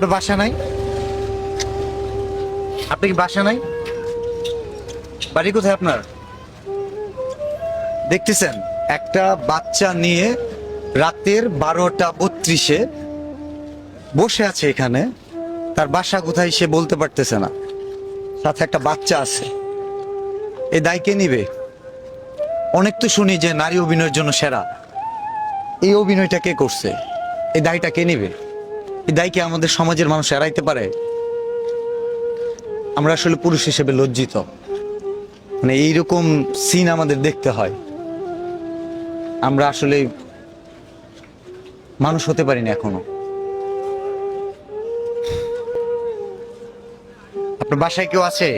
আপনার বাসা নাই? আপনি কি বাসা নাই? বাড়ি কোথায় আপনার? দেখতেছেন একটা বাচ্চা নিয়ে রাতের 12:32 বসে আছে এখানে, তার বাসা কোথায় সে বলতে পারতেছে না, সাথে একটা বাচ্চা আছে। এই দায় কে নিবে? অনেক তো শুনি যে নারী অভিনয়ের জন্য সেরা, এই অভিনয়টা কে করছে? এই দায়টা কে নিবে? এই দায় কি আমাদের সমাজের মানুষ এড়াইতে পারে? আমরা আসলে পুরুষ হিসেবে লজ্জিত, মানে এইরকম সিন আমাদের দেখতে হয়। আমরা আসলে মানুষ হতে পারি না এখনো। আপনার বাসায় কেউ আছে?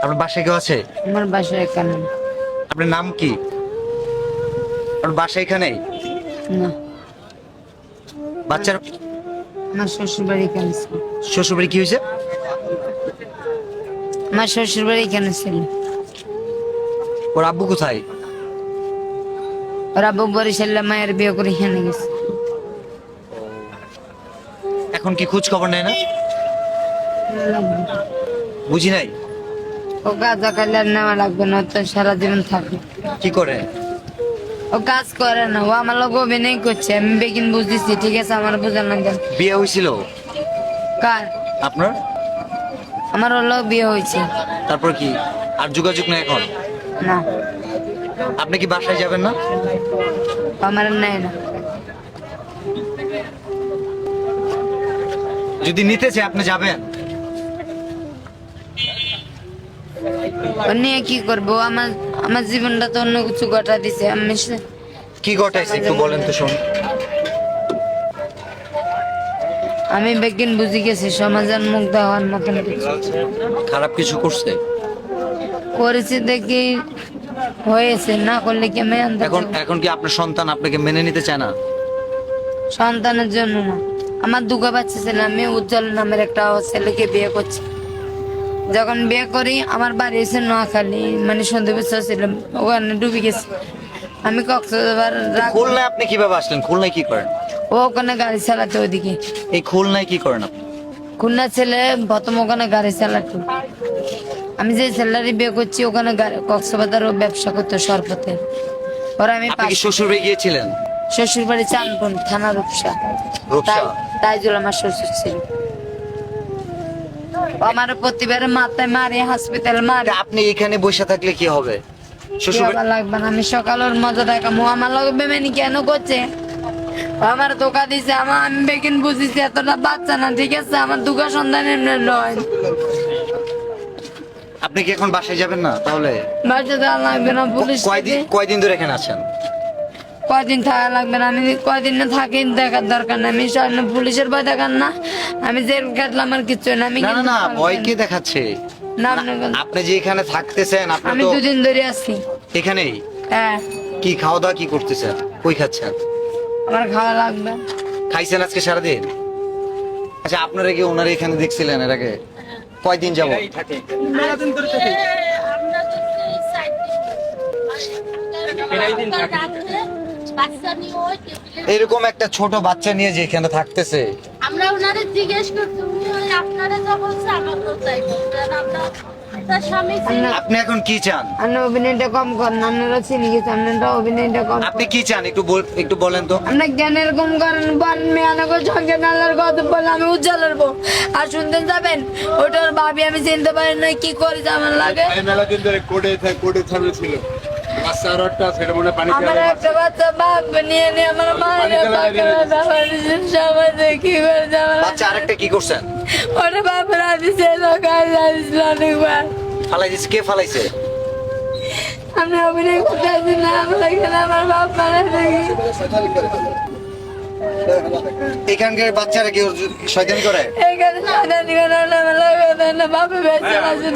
আপনার বাসায় কেউ আছে? আমার বাসায় এখানে আপনার নাম কি? আপনার বাসা এখানেই? না, বাচ্চার আমার শ্বশুর বাড়ি এখানে ছিল। শ্বশুরবাড়ি কি হয়েছে? আমার শ্বশুর বাড়ি এখানে ছিল। ওর আব্বু কোথায়? ওরা বরিশালে মায়ের বিয়ে করে এখানে গেছে। এখন কি খোঁজ খবর নেয় না? বুঝি নাই। ও গাঁজা খাইলে আর নেওয়া লাগবে না, ও তো সারা জীবন থাকবে। কি করে? ও কাজ করে না, ও আমার লোক অভিনয় করছে। আমি বেগিন বুঝতেছি, ঠিক আছে, আমার বোঝার না কেন। বিয়ে হয়েছিল কার? আপনার? আমার হলো বিয়ে হয়েছে। তারপর কি আর যোগাযোগ নেই এখন? না, আপনি কি বাসায় যাবেন না? আমার নেয় না। যদি নিতে চাই আপনি যাবেন? ও নিয়ে কি করবো? আমার আমার জীবনটা তো অন্য কিছু ঘটা দিছে। আমি কি ঘটাইছে একটু বলেন তো শুন। আমি বেগিন বুঝে গেছি সমাজের মুখ দেওয়ার মতন কিছু খারাপ কিছু করছে? করেছে দেখি হয়েছে, না করলে কি আমি আনতে এখন পারবো? এখন কি আপনার সন্তান আপনাকে মেনে নিতে চায় না? সন্তানের জন্য না, আমার দুগা বাচ্চা ছেলে। আমি উজ্জ্বল নামের একটা ছেলেকে বিয়ে করছি। যখন বিয়ে করি আমার বাড়ি এসে নোয়াখালী, মানে সন্ধে বিশ্বাস ছিল, ওখানে ডুবে গেছে। আমি কক্সবাজার খুলনায় আপনি কিভাবে আসলেন? খুলনায় কি করেন? ও ওখানে গাড়ি চালাতে ওইদিকে। এই খুলনায় কি করেন আপনি? খুলনা ছেলে প্রথম ওখানে গাড়ি চালাতো। আমি যে ছেলেটারে বিয়ে করছি ওখানে কক্সবাজার ও ব্যবসা করতো সরপথে। ওরা আমি আপনি কি শ্বশুর বাড়ি গিয়েছিলেন? শ্বশুর বাড়ি চানপুর থানা রূপসা। রূপসা? তাইজুল আমার শ্বশুর ছিল। ও আমার প্রতিবারে মাথায় মারে, হসপিটাল মারে। তা আপনি এখানে বসে থাকলে কি হবে? শ্বশুর কি আবার লাগবে না, আমি সকাল ওর মজা দেখা মো আমার লগে বেমেনি কেন করছে? ও আমার ধোকা দিছে। আমি বেগিন বুঝিছি এতটা বাচ্চা না, ঠিক আছে, আমার দুগা সন্তান এমনি নয়। আপনি কি এখন বাসায় যাবেন না তাহলে? বাচ্চা দেওয়া লাগবে না, পুলিশ কয়দিন ধরে এখানে আছেন? কয়দিন থাকা লাগবে না, আমি কয়দিন না থাকি দেখার দরকার না। আমি পুলিশের ভয় দেখার না, আমি জেল কাটলাম আর কিছু না। আমি না না না, ভয় কে দেখাচ্ছে? না, আপনি যে এখানে থাকতেছেন, আপনি আমি তো 2 দিন ধরে আছি। এখানেই? হ্যাঁ, কি খাওয়া দাওয়া কি করতেছেন? কই খাচ্ছেন? আমার খাওয়া লাগবে। খাইছেন আজকে সারাদিন? আচ্ছা, আপনারা কি ওনারা এখানে দেখছিলেন এর আগে? কয়দিন যাব? এরকম একটা ছোট বাচ্চা নিয়ে যে এখানে থাকতেছে, আমরা ওনারে জিজ্ঞেস করছি, উনি ওই আপনারা যা বলছে আমাকেও তাই বলছেন। আমরা তার স্বামী ছিল। আপনি এখন কি চান? আপনি অভিনয়টা কম করেন, আপনারা চিনি গেছে, আপনারা অভিনয়টা কম আপনি কি চান একটু বলেন তো। আপনার জ্ঞান এরকম করেন, মেয়ানগর সঙ্গে নালার কথা বলে আমি উজ্জ্বলের বউ। আর শুনতে যাবেন ওটার ভাবি আমি চিনতে পারি না, কি করি আমার লাগে। মেলা দিন ধরে কোডে থামে ছিল বাচ্চা আর একটা ছেলে মনে পানি আমার একটা বাচ্চা বাপ নিয়ে আমার মায়ের সমাজে কি করে যাওয়ার বাচ্চা আরেকটা কি করছেন? ওটা বাপের দিছে অনেকবার। ফালাই দিছে? কে ফালাইছে? আমি অভিনয় করতে আসি না, আমার এখানে আমার বাপ মারা দেখি। এখানকার বাচ্চারা কি শয়তানি করে? এখানে সাদা দিকে না বাপে বেঁচে আছে।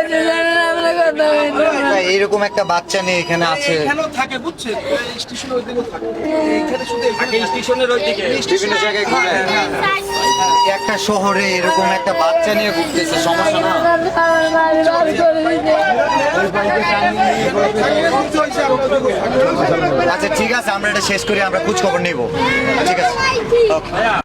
আছে জানেন আমরা কথা বলবো না। তা এরকম একটা বাচ্চা নিয়ে এখানে আছে, এখানেও থাকে বুঝছেন, স্টেশনের ওই দিকেও থাকে, এখানে শুধু এখানে স্টেশনের ওইদিকে বিভিন্ন জায়গায় ঘুরে। একটা শহরে এরকম একটা বাচ্চা নিয়ে ঘুরতেছে, সমস্যা না? আমার বাড়ি বার করে দিতে। আচ্ছা ঠিক আছে, আমরা এটা শেষ করি, আমরা খোঁজ খবর নেব। ঠিক আছে।